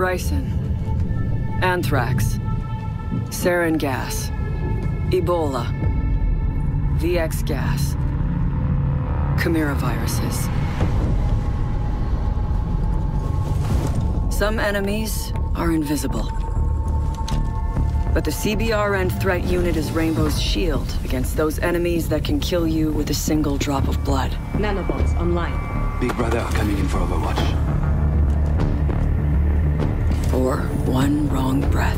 Ricin. Anthrax. Sarin gas. Ebola. VX gas. Chimera viruses. Some enemies are invisible. But the CBRN threat unit is Rainbow's shield against those enemies that can kill you with a single drop of blood. Nanobots online. Big Brother coming in for Overwatch. Or one wrong breath.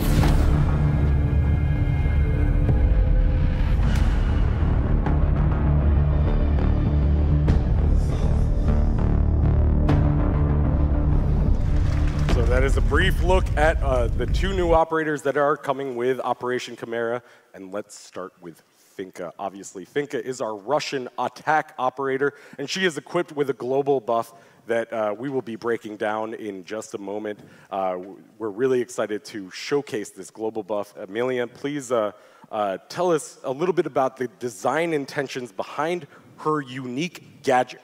That is a brief look at the two new operators that are coming with Operation Chimera. And let's start with Finka. Obviously, Finka is our Russian attack operator, and she is equipped with a global buff that we will be breaking down in just a moment. We're really excited to showcase this global buff. Amelia, please tell us a little bit about the design intentions behind her unique gadget.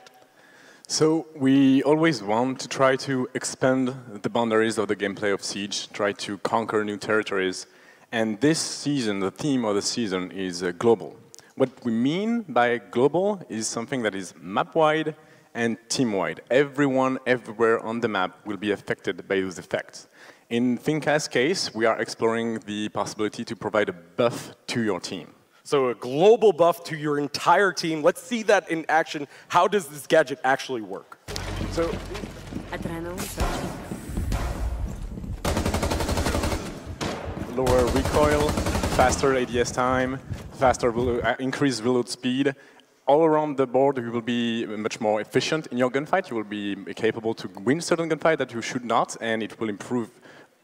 So we always want to try to expand the boundaries of the gameplay of Siege, try to conquer new territories. And this season, the theme of the season is global. What we mean by global is something that is map-wide and team-wide. Everyone, everywhere on the map will be affected by those effects. In Finka's case, we are exploring the possibility to provide a buff to your team. So a global buff to your entire team. Let's see that in action. How does this gadget actually work? So, lower recoil, faster ADS time, faster increased reload speed. All around the board, you will be much more efficient in your gunfight. You will be capable to win certain gunfight that you should not, and it will improve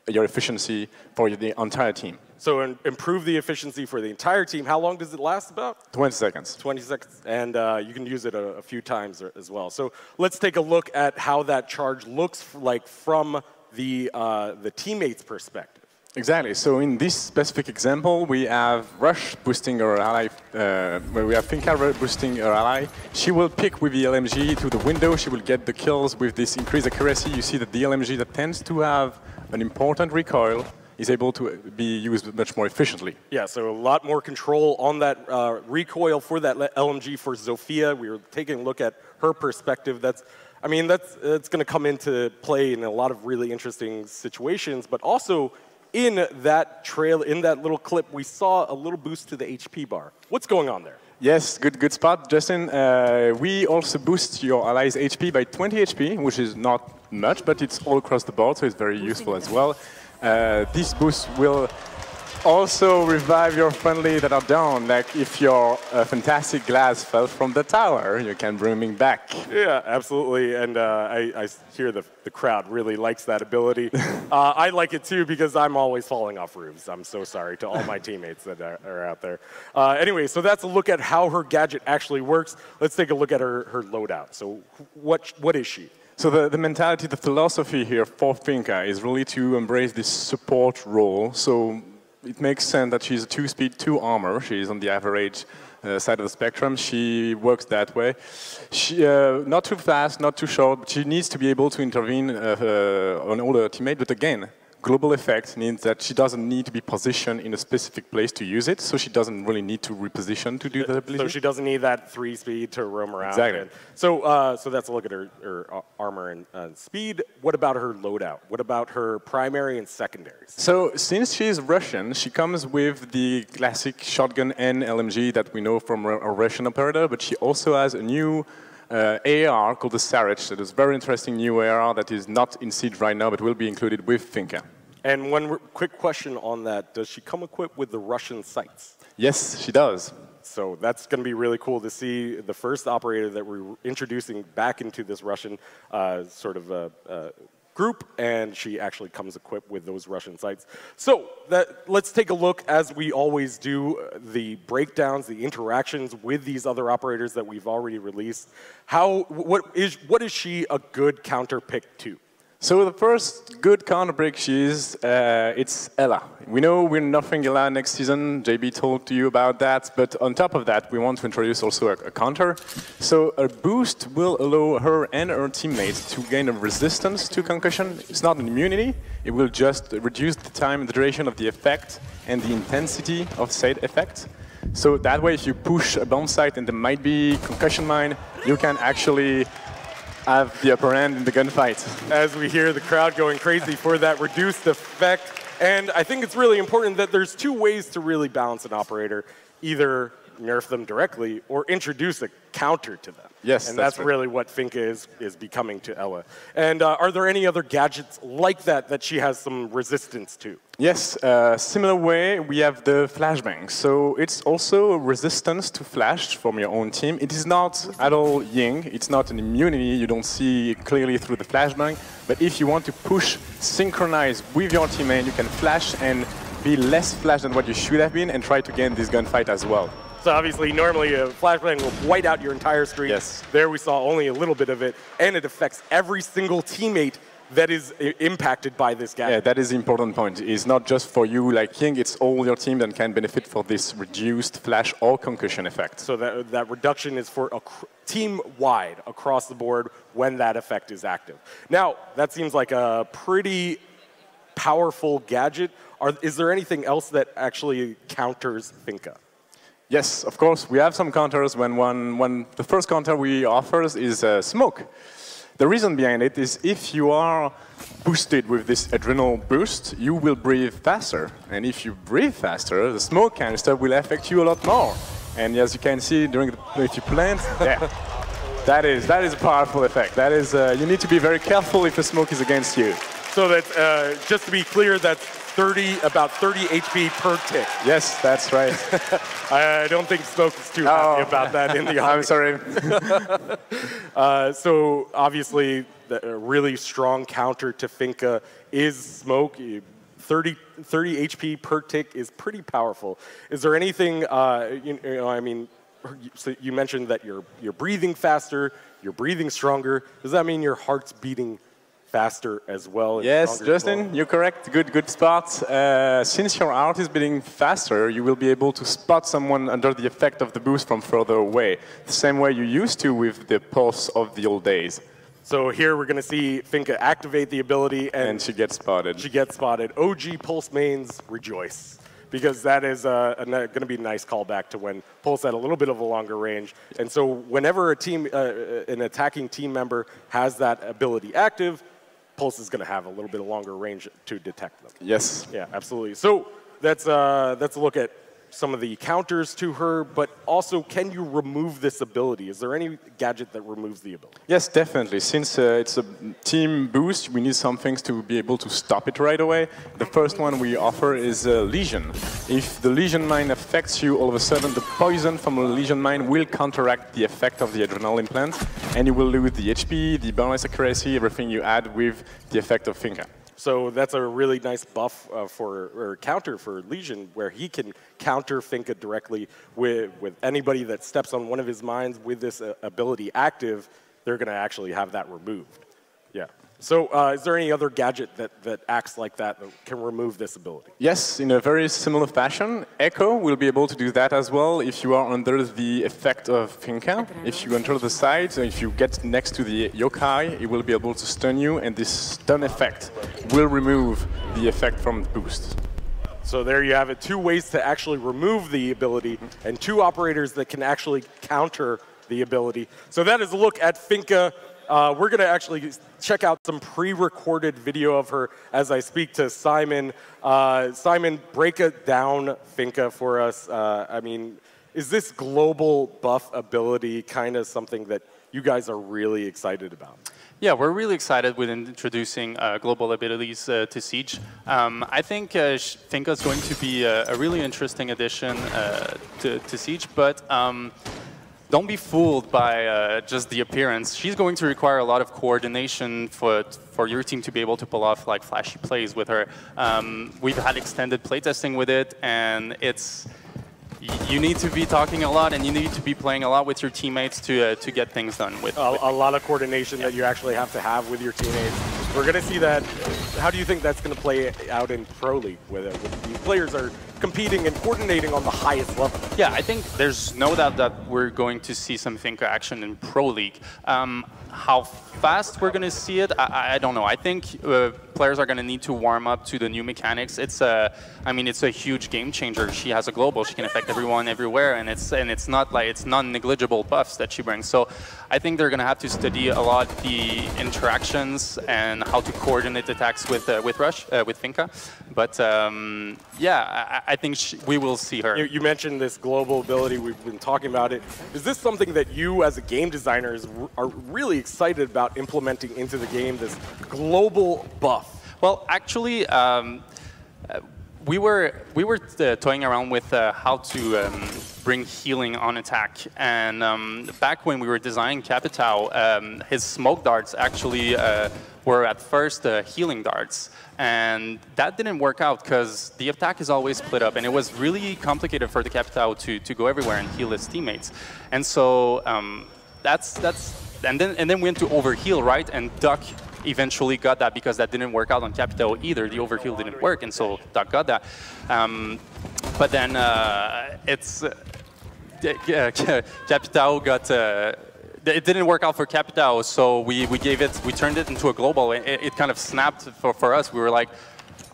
your efficiency for the entire team. So improve the efficiency for the entire team. How long does it last about? 20 seconds. 20 seconds. And you can use it a few times as well. So let's take a look at how that charge looks like from the teammate's perspective. Exactly. So in this specific example, we have Rush boosting her ally, where we have Finka boosting her ally. She will pick with the LMG to the window. She will get the kills with this increased accuracy. You see that the LMG that tends to have an important recoil is able to be used much more efficiently. Yeah, so a lot more control on that recoil for that LMG for Zofia. We were taking a look at her perspective. That's going to come into play in a lot of really interesting situations, but also in that little clip, we saw a little boost to the HP bar. What's going on there? Yes, good spot, Justin. We also boost your allies' HP by 20 HP, which is not much, but it's all across the board, so it's very useful as well. This boost will also revive your friendly that are down, like if your fantastic glass fell from the tower, you can bring him back. Yeah, absolutely, and I hear the crowd really likes that ability. I like it too because I'm always falling off roofs. I'm so sorry to all my teammates that are out there. Anyway, so that's a look at how her gadget actually works. Let's take a look at her loadout. So what is she? So the mentality, the philosophy here for Finka is really to embrace this support role. So it makes sense that she's a 2-speed, 2 armor. She's on the average side of the spectrum. She works that way. She, not too fast, not too short, but she needs to be able to intervene on all her teammates. But again, global effect means that she doesn't need to be positioned in a specific place to use it, so she doesn't really need to reposition to do the ability. So she doesn't need that 3-speed to roam around. Exactly. And so that's a look at her armor and speed. What about her loadout? What about her primary and secondaries? So since she's Russian, she comes with the classic shotgun and LMG that we know from a Russian operator, but she also has a new AR called the Sarich. That is a very interesting new AR that is not in Siege right now, but will be included with Finka. And one quick question on that, does she come equipped with the Russian sights? Yes, she does. So that's going to be really cool to see the first operator that we're introducing back into this Russian group, and she actually comes equipped with those Russian sights. So let's take a look, as we always do, the breakdowns, the interactions with these other operators that we've already released. What is she a good counter pick to? So the first good counter break it's Ella. We know we're nerfing Ella next season. JB told you about that. But on top of that, we want to introduce also a counter. So a boost will allow her and her teammates to gain a resistance to concussion. It's not an immunity. It will just reduce the time and the duration of the effect and the intensity of said effect. So that way, if you push a bomb site and there might be concussion mine, you can actually have the upper hand in the gunfight. As we hear the crowd going crazy for that reduced effect. And I think it's really important that there's two ways to really balance an operator. Either nerf them directly or introduce a counter to them. Yes, and that's really what Finka is becoming to Ella. And are there any other gadgets like that that she has some resistance to? Yes, similar way, we have the flashbang. So it's also a resistance to flash from your own team. It is not at all ying. It's not an immunity. You don't see clearly through the flashbang. But if you want to push, synchronize with your teammate, you can flash and be less flash than what you should have been and try to gain this gunfight as well. So obviously, normally a flashbang will white out your entire screen. Yes. There we saw only a little bit of it, and it affects every single teammate that is impacted by this gadget. Yeah, that is the important point. It's not just for you like Ying, it's all your team that can benefit for this reduced flash or concussion effect. So that reduction is for a team-wide across the board when that effect is active. Now, that seems like a pretty powerful gadget. Is there anything else that actually counters Finka? Yes, of course, we have some counters. When the first counter we offer is smoke. The reason behind it is if you are boosted with this adrenal boost, you will breathe faster. And if you breathe faster, the smoke canister will affect you a lot more. And as you can see, if you plant, yeah, that is a powerful effect. That is, you need to be very careful if the smoke is against you. So that's, just to be clear, that's about 30 HP per tick. Yes, that's right. I don't think Smoke is too happy about that in the I'm sorry. So obviously, a really strong counter to Finka is Smoke. 30 HP per tick is pretty powerful. Is there anything, I mean, so you mentioned that you're breathing faster, you're breathing stronger. Does that mean your heart's beating faster as well? Yes, Justin, you're correct. Good spot. Since your heart is beating faster, you will be able to spot someone under the effect of the boost from further away, the same way you used to with the pulse of the old days. So here we're going to see Finka activate the ability, and she gets spotted. She gets spotted. OG Pulse mains rejoice, because that is going to be a nice callback to when Pulse had a little bit of a longer range. And so whenever a team, an attacking team member has that ability active, Pulse is going to have a little bit of longer range to detect them. Yes. Yeah, absolutely. So let's look at some of the counters to her, but also, can you remove this ability? Is there any gadget that removes the ability? Yes, definitely. Since it's a team boost, we need some things to be able to stop it right away. The first one we offer is Lesion. If the Lesion mine affects you, all of a sudden the poison from a Lesion mine will counteract the effect of the adrenal implant, and you will lose the HP, the bonus accuracy, everything you add with the effect of Finka. So that's a really nice buff or counter for Lesion, where he can counter Finka directly with anybody that steps on one of his mines with this ability active. They're going to actually have that removed. Yeah. So is there any other gadget that acts like that can remove this ability? Yes, in a very similar fashion. Echo will be able to do that as well if you are under the effect of Finka. If you enter the site, if you get next to the yokai, it will be able to stun you, and this stun effect will remove the effect from the boost. So there you have it, 2 ways to actually remove the ability, and 2 operators that can actually counter the ability. So that is a look at Finka. We're going to actually check out some pre-recorded video of her as I speak to Simon. Simon, break it down, Finka, for us. I mean, is this global buff ability kind of something that you guys are really excited about? Yeah, we're really excited with introducing global abilities to Siege. I think Finka is going to be a really interesting addition to Siege, but don't be fooled by just the appearance. She's going to require a lot of coordination for your team to be able to pull off like flashy plays with her. We've had extended playtesting with it, and you need to be talking a lot, and you need to be playing a lot with your teammates to get things done. With a lot of coordination that you actually have to have with your teammates. We're going to see that. How do you think that's going to play out in Pro League, where the players are competing and coordinating on the highest level? Yeah, I think there's no doubt that we're going to see some Finka action in Pro League. How fast we're going to see it, I don't know. I think players are going to need to warm up to the new mechanics. I mean, it's a huge game changer. She has a global. She can affect everyone everywhere, and it's not like it's non-negligible buffs that she brings. So I think they're going to have to study a lot the interactions and how to coordinate attacks with Finka. But yeah, I think we will see her. You mentioned this global ability. We've been talking about it. Is this something that you, as a game designer, are really excited about implementing into the game? This global buff. Well, actually, we were toying around with how to bring healing on attack, and back when we were designing Capitao, his smoke darts actually were at first healing darts, and that didn't work out because the attack is always split up, and it was really complicated for the Capitao to go everywhere and heal his teammates, and so and then we went to overheal, right? And Duck eventually got that because that didn't work out on Capitao either. The overheal didn't work, and so Duck got that. But then Capitao got. It didn't work out for Capitao, so we turned it into a global. It kind of snapped for us. We were like,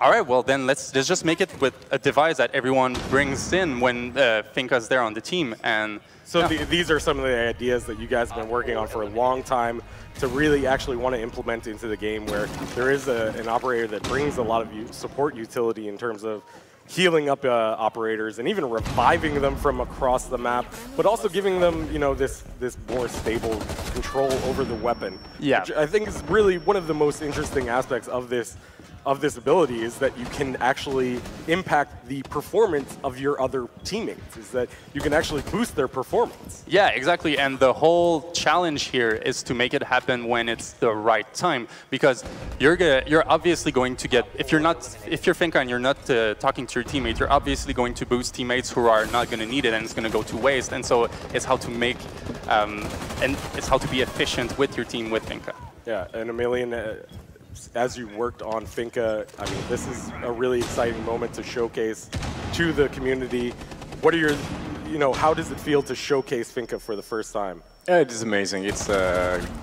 all right, well then let's just make it with a device that everyone brings in when Finka's there on the team. And so yeah. These are some of the ideas that you guys have been working on for a long time to really actually want to implement into the game, where there is an operator that brings a lot of support utility in terms of healing up operators and even reviving them from across the map, but also giving them, you know, this more stable control over the weapon. Yeah. Which I think is really one of the most interesting aspects of this ability, is that you can actually impact the performance of your other teammates, is that you can actually boost their performance. Yeah, exactly. And the whole challenge here is to make it happen when it's the right time, because you're obviously going to get, if you're Finka and you're not talking to your teammate, you're obviously going to boost teammates who are not going to need it, and it's going to go to waste. And so it's how to make and it's how to be efficient with your team with Finka. Yeah, and Emilian, as you worked on Finka, I mean, this is a really exciting moment to showcase to the community. What are your, you know, how does it feel to showcase Finka for the first time? Yeah, it is amazing. It's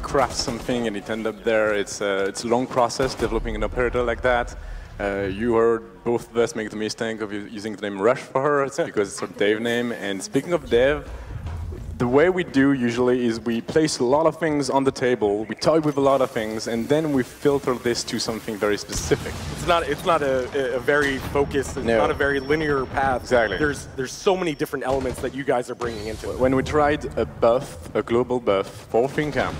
craft something and it end up there. It's a long process developing an operator like that. You heard both of us make the mistake of using the name Rush for her. It's because it's her dev name. And speaking of dev, the way we do usually is we place a lot of things on the table, we toy with a lot of things, and then we filter this to something very specific. It's not a very focused, it's not a very linear path. Exactly. There's so many different elements that you guys are bringing into it. When we tried a global buff for Finka,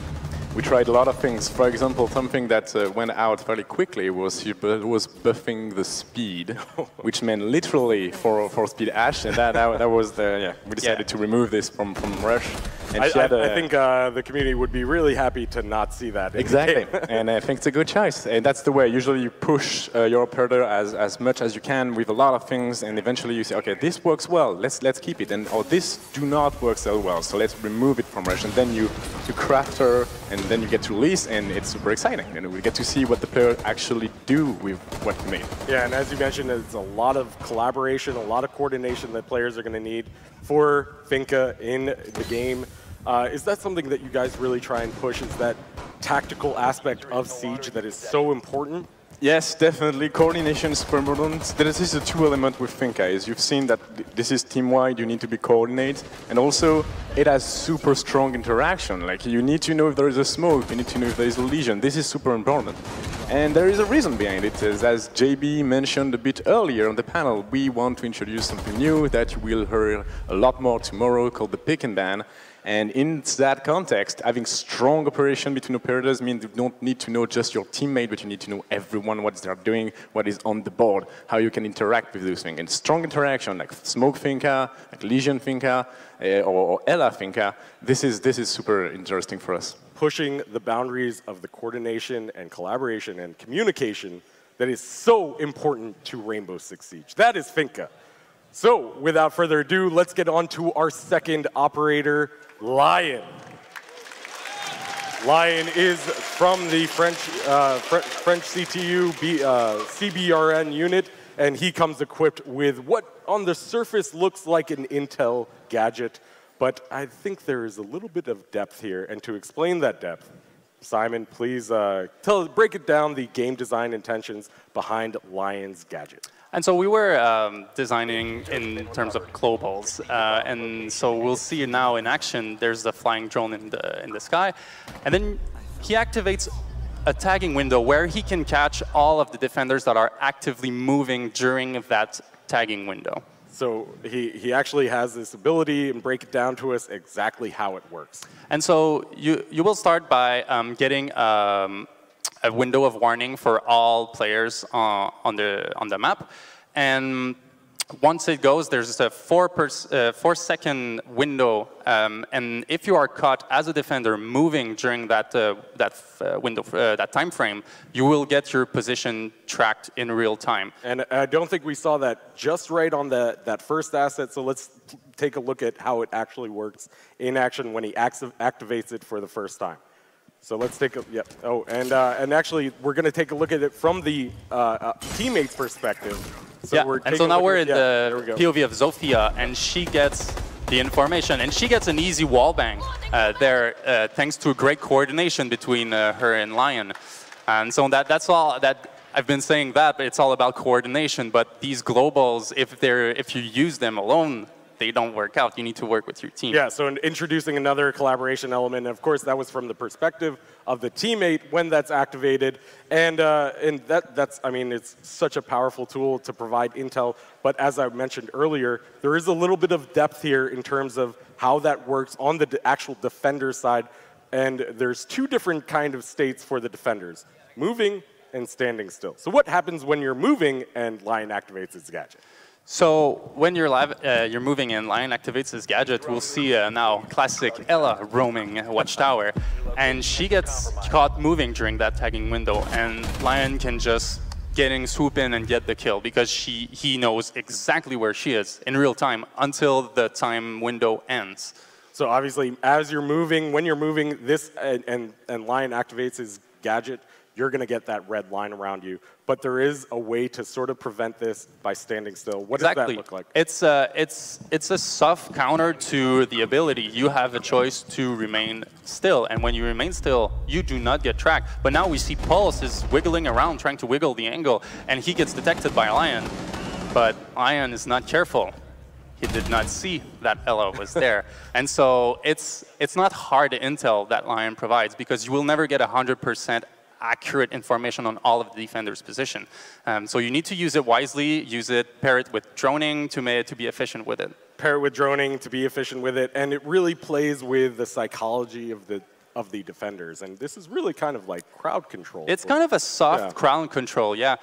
we tried a lot of things. For example, something that went out fairly quickly was buffing the speed, which meant literally for speed Ash, and that was we decided to remove this from Rush. And I think the community would be really happy to not see that. Exactly, and I think it's a good choice. And that's the way. Usually you push your operator as much as you can with a lot of things, and eventually you say, okay, this works well, let's keep it, and this do not work so well, so let's remove it from Rush, and then you craft her, and then you get to release, and it's super exciting, and we get to see what the player actually do with what you made. Yeah, and as you mentioned, it's a lot of collaboration, a lot of coordination that players are going to need for Finka in the game. Is that something that you guys really try and push, is that tactical aspect of Siege that is so important? Yes, definitely. Coordination is super important. This is a two element with Finka. Is you've seen that this is team-wide, you need to be coordinated, and also it has super strong interaction. Like, you need to know if there is a smoke, you need to know if there is a lesion. This is super important. And there is a reason behind it. As JB mentioned a bit earlier on the panel, we want to introduce something new that you will hear a lot more tomorrow, called the pick and ban. And in that context, having strong operation between operators means you don't need to know just your teammate, but you need to know everyone, what they're doing, what is on the board, how you can interact with those things. And strong interaction, like Smoke Finka, like Legion Finka, or Ella Finka, this is super interesting for us. Pushing the boundaries of the coordination and collaboration and communication that is so important to Rainbow Six Siege. That is Finka. So, without further ado, let's get on to our second operator, Lion. Lion is from the French CTU CBRN unit, and he comes equipped with what on the surface looks like an Intel gadget, but I think there is a little bit of depth here, and to explain that depth, Simon, please break it down, the game design intentions behind Lion's gadget. And so we were designing in terms of globals, and so we'll see now in action. There's the flying drone in the sky, and then he activates a tagging window where he can catch all of the defenders that are actively moving during that tagging window. So he actually has this ability, and break it down to us exactly how it works. And so you will start by getting a window of warning for all players on the map, and once it goes, there's a 4-second window, and if you are caught as a defender moving during that that time frame, you will get your position tracked in real time. And I don't think we saw that just right on that first asset. So let's take a look at how it actually works in action when he activates it for the first time. So let's take a Oh, and actually, we're going to take a look at it from the teammate's perspective. So yeah, and so now we're in the POV of Zofia, and she gets the information, and she gets an easy wallbang there, thanks to great coordination between her and Lion. And so that's all that I've been saying that, but it's all about coordination. But these globals, if you use them alone, they don't work out. You need to work with your team. Yeah, so introducing another collaboration element, and of course that was from the perspective of the teammate when that's activated, and that's I mean, it's such a powerful tool to provide intel. But as I mentioned earlier, there is a little bit of depth here in terms of how that works on the actual defender side, and there's two different kind of states for the defenders: moving and standing still. So what happens when you're moving and Lion activates its gadget? So when you're moving and Lion activates his gadget, we'll see now classic Ella roaming Watchtower, and she gets caught moving during that tagging window, and Lion can just swoop in and get the kill because he knows exactly where she is in real time until the time window ends. So obviously, as you're moving, when you're moving this and Lion activates his gadget, you're going to get that red line around you. But there is a way to sort of prevent this by standing still. What does that look like? It's a soft counter to the ability. You have a choice to remain still, and when you remain still, you do not get tracked. But now we see Pulse is wiggling around, trying to wiggle the angle, and he gets detected by Lion. But Lion is not careful. He did not see that Ella was there. And so it's not hard intel that Lion provides, because you will never get 100% accurate information on all of the defender's position. So you need to use it wisely, pair it with droning to be efficient with it. Pair it with droning to be efficient with it, and it really plays with the psychology of the defenders, and this is really kind of like crowd control. It's kind of a soft crowd control, yeah.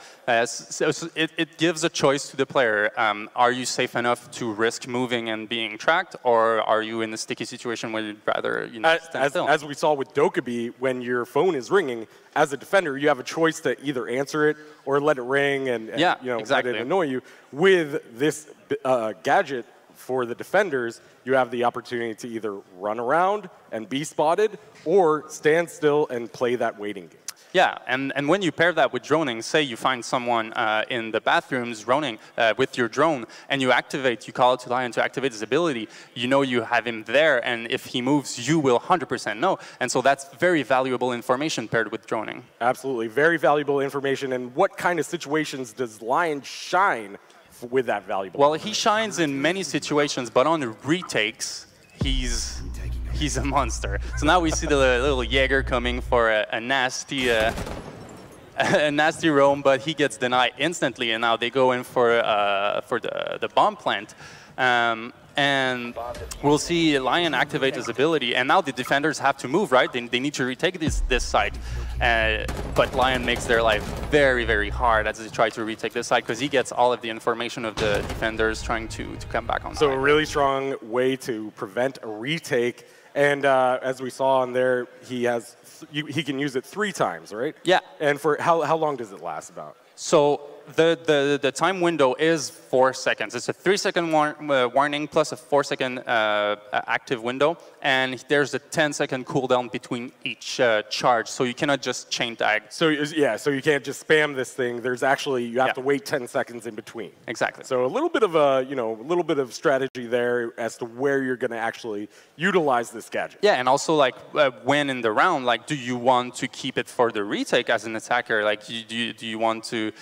So it gives a choice to the player. Are you safe enough to risk moving and being tracked, or are you in a sticky situation where you'd rather stand still? As we saw with Dokkaebi, when your phone is ringing, as a defender, you have a choice to either answer it or let it ring and let it annoy you. With this gadget, for the defenders, you have the opportunity to either run around and be spotted or stand still and play that waiting game. Yeah, and when you pair that with droning, say you find someone in the bathrooms droning with your drone, and you call it to Lion to activate his ability, you know you have him there, and if he moves, you will 100% know. And so that's very valuable information paired with droning. Absolutely, very valuable information. And what kind of situations does Lion shine with that valuable? Well, he shines in many situations, but on the retakes, he's a monster. So now we see the little Jaeger coming for a nasty roam, but he gets denied instantly, and now they go in for the bomb plant. And we'll see Lion activate his ability, and now the defenders have to move, right? They need to retake this site. But Lion makes their life very, very hard as they try to retake this site, because he gets all of the information of the defenders trying to come back on. So a really strong way to prevent a retake. And as we saw on there, he can use it 3 times, right? Yeah. And for how long does it last about? So the time window is 4 seconds. It's a 3-second warning plus a 4-second active window. and there's a 10-second cooldown between each charge, so you cannot just chain tag. So yeah, so you can't just spam this thing. There's actually, you have to wait 10 seconds in between. Exactly. So a little bit of a, a little bit of strategy there as to where you're going to actually utilize this gadget. Yeah, and also like when in the round, like do you want to keep it for the retake as an attacker? Like do you want to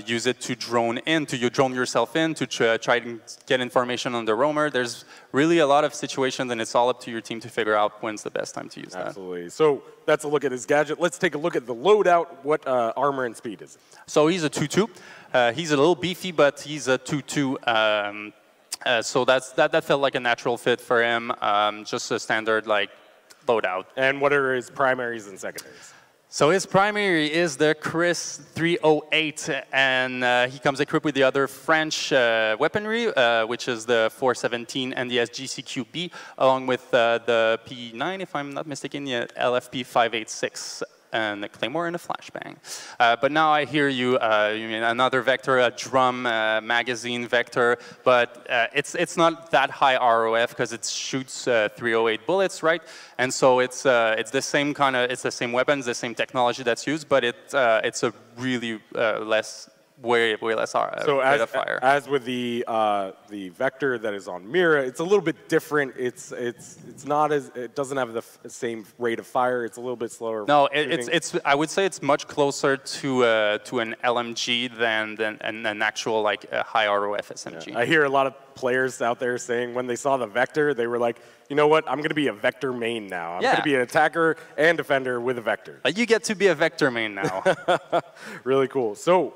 use it to drone in, to drone yourself in, to try to get information on the roamer? There's really a lot of situations, and it's all up to your team to figure out when's the best time to use that. Absolutely. So that's a look at his gadget. Let's take a look at the loadout. What armor and speed is it? So he's a 2-2. He's a little beefy, but he's a 2-2. So that felt like a natural fit for him. Just a standard like loadout. And what are his primaries and secondaries? So his primary is the Chris 308, and he comes equipped with the other French weaponry, which is the 417 and the SGCQB, along with the P9, if I'm not mistaken, the LFP 586. And a Claymore and a flashbang. But now I hear you, you mean another vector, a drum magazine vector, but it's not that high ROF because it shoots 308 bullets, right? And so it's the same kind of, it's the same weapons, the same technology that's used, but it's a really way less rate of fire. As with the vector that is on Mira, it's a little bit different. It's not as, it doesn't have the same rate of fire. It's a little bit slower. No, it's I would say it's much closer to an LMG than an actual like high ROF SMG. Yeah. I hear a lot of players out there saying when they saw the vector, they were like, you know what, I'm going to be a vector main now. I'm going to be an attacker and defender with a vector. You get to be a vector main now. Really cool. So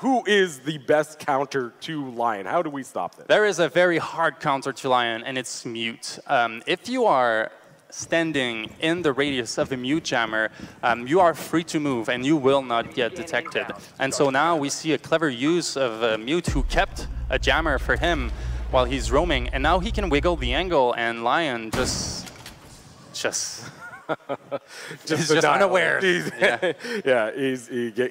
who is the best counter to Lion? How do we stop this? There is a very hard counter to Lion, and it's mute. If you are standing in the radius of a mute jammer, you are free to move, and you will not get detected. And so now we see a clever use of mute who kept a jammer for him while he's roaming, and now he can wiggle the angle, and Lion just unaware. He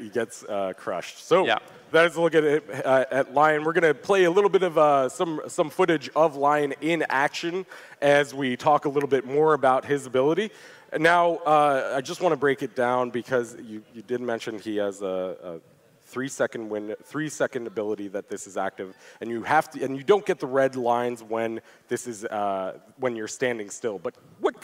gets crushed. So that is a look at it at Lion. We're going to play a little bit of some footage of Lion in action as we talk a little bit more about his ability. Now, I just want to break it down because you did mention he has a 3-second ability that this is active, and you don't get the red lines when this is when you're standing still. But what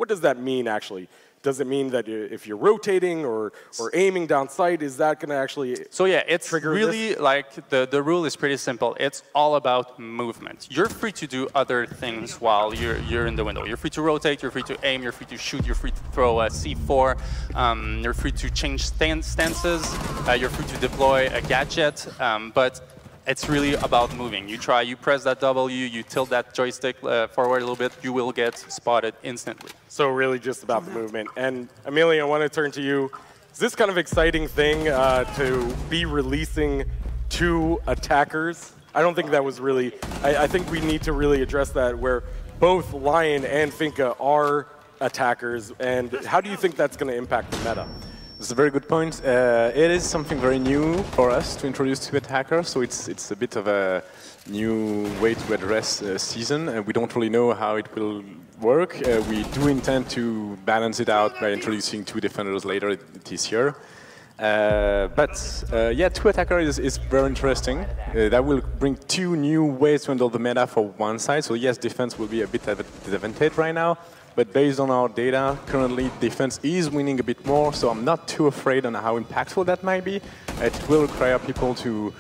does that mean actually? Does it mean that if you're rotating or aiming down sight, is that going to actually So yeah, it's really like the rule is pretty simple. It's all about movement. You're free to do other things while you're in the window. You're free to rotate, you're free to aim, you're free to shoot, you're free to throw a C4, you're free to change stances, you're free to deploy a gadget, but it's really about moving. You press that W, you tilt that joystick forward a little bit, you will get spotted instantly. So really just about the movement. And Amelia, I want to turn to you. Is this kind of exciting thing to be releasing 2 attackers? I don't think that was really, I think we need to really address that where both Lion and Finka are attackers. And how do you think that's going to impact the meta? That's a very good point. It is something very new for us to introduce 2 attackers, so it's a bit of a new way to address season. We don't really know how it will work. We do intend to balance it out by introducing 2 defenders later this year. Yeah, 2 attackers is very interesting. That will bring 2 new ways to handle the meta for one side. So yes, defense will be a bit of a disadvantage right now. But based on our data, currently defense is winning a bit more, so I'm not too afraid on how impactful that might be. It will require people to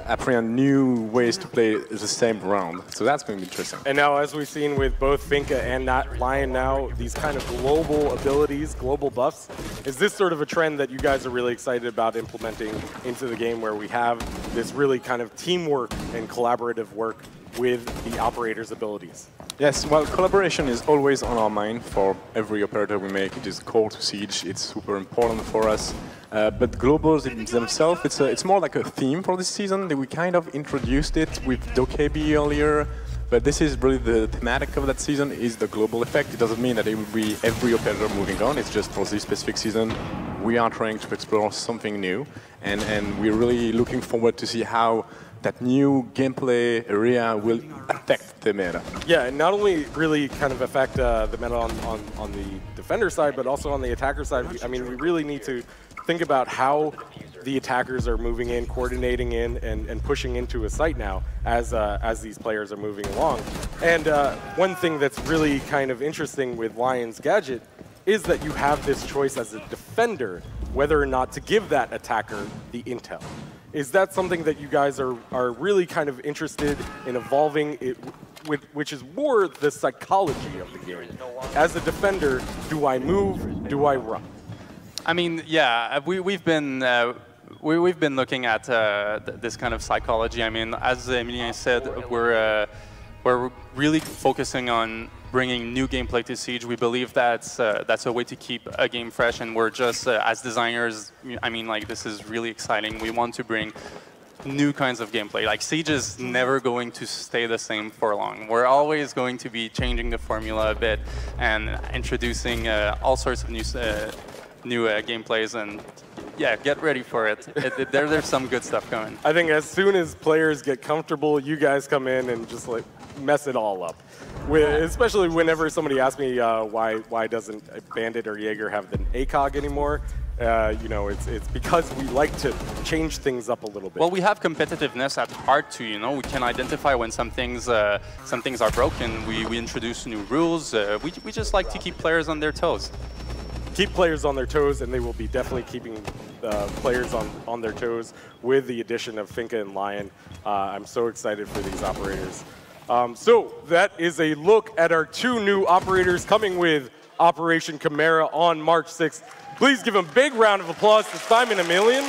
apprehend new ways to play the same round. So that's going to be interesting. And now, as we've seen with both Finka and Lion now, these kind of global abilities, global buffs, is this sort of a trend that you guys are really excited about implementing into the game where we have this really kind of teamwork and collaborative work with the operator's abilities? Yes, well, collaboration is always on our mind for every operator we make. It is core to Siege. It's super important for us. But globals themselves, it's more like a theme for this season. We kind of introduced it with Dokebi earlier, but this is really the thematic of that season is the global effect. It doesn't mean that it will be every operator moving on. It's just for this specific season, we are trying to explore something new, and we're really looking forward to see how that new gameplay area will affect the meta. Yeah, and not only really kind of affect the meta on the defender side, but also on the attacker side. I mean, we really need to think about how the attackers are moving in, coordinating in, and pushing into a site now as these players are moving along. And one thing that's really kind of interesting with Lion's gadget is that you have this choice as a defender whether or not to give that attacker the intel. Is that something that you guys are really kind of interested in evolving, which is more the psychology of the game? As a defender, do I move? Do I run? I mean, yeah, we've been looking at this kind of psychology. I mean, as Emilien said, we're really focusing on bringing new gameplay to Siege. We believe that's a way to keep a game fresh, and we're just as designers. I mean, like, this is really exciting. We want to bring new kinds of gameplay. Like, Siege is never going to stay the same for long. We're always going to be changing the formula a bit and introducing all sorts of new gameplays, and yeah, get ready for it. There's some good stuff coming. I think as soon as players get comfortable, you guys come in and just like mess it all up. Especially whenever somebody asks me why doesn't Bandit or Jaeger have the ACOG anymore. You know, it's because we like to change things up a little bit. Well, we have competitiveness at heart too. You know, we can identify when some things are broken. We introduce new rules. We just like to keep players on their toes. Keep players on their toes, and they will be definitely keeping players on their toes with the addition of Finka and Lion. I'm so excited for these operators. So that is a look at our 2 new operators coming with Operation Chimera on March 6th. Please give them a big round of applause to Simon and Emilien.